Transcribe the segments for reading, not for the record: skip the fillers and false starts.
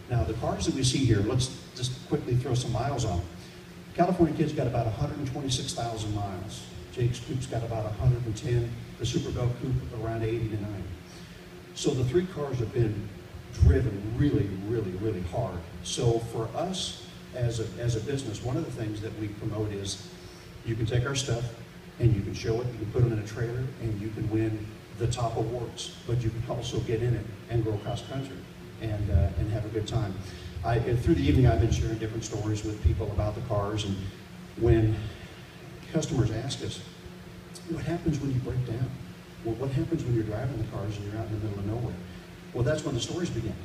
Now the cars that we see here, let's just quickly throw some miles on them. California Kid's got about 126,000 miles. Jake's Coupe's got about 110. The Super Bell Coupe around 80 to 90. So the three cars have been driven really, really, really hard. So for us as a business, one of the things that we promote is you can take our stuff and you can show it, you can put them in a trailer, and you can win the top awards, but you can also get in it and go cross country and have a good time. Through the evening, I've been sharing different stories with people about the cars, and when customers ask us, what happens when you break down? Well, what happens when you're driving the cars and you're out in the middle of nowhere? Well, that's when the stories begin,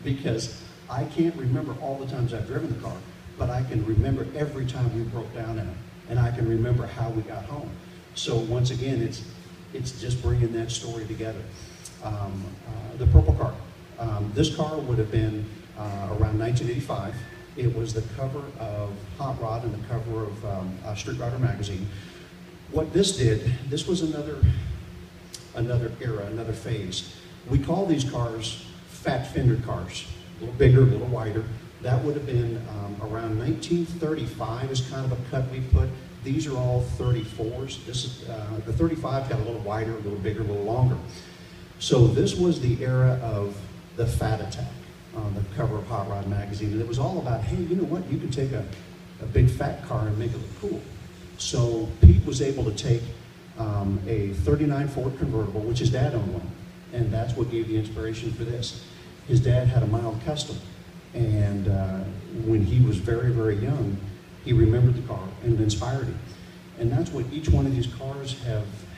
because I can't remember all the times I've driven the car, but I can remember every time we broke down in it, and I can remember how we got home. So once again, it's just bringing that story together. The purple car. This car would have been around 1985. It was the cover of Hot Rod and the cover of Street Rider magazine. What this did, this was another era, another phase. We call these cars fat fender cars, a little bigger, a little wider. That would have been around 1935 is kind of a cut we put. These are all 34s. This is, the 35 got a little wider, a little bigger, a little longer. So this was the era of the fat attack on the cover of Hot Rod magazine. And it was all about, hey, you know what? You can take a big fat car and make it look cool. So Pete was able to take a 39 Ford convertible, which his dad owned one. And that's what gave the inspiration for this. His dad had a mild custom. And when he was very, very young, he remembered the car and it inspired him. And that's what each one of these cars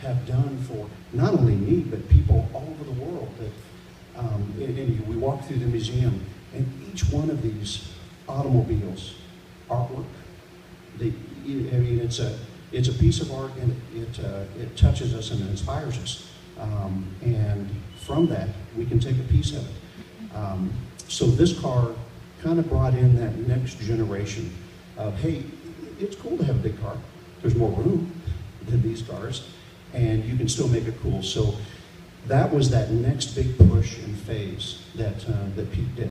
have done for not only me, but people all over the world. And we walk through the museum, and each one of these automobiles, artwork, I mean, it's a piece of art, and it touches us and it inspires us. And from that, we can take a piece of it. So this car kind of brought in that next generation of, hey, it's cool to have a big car. There's more room than these cars, and you can still make it cool. So that was that next big push and phase that Pete did.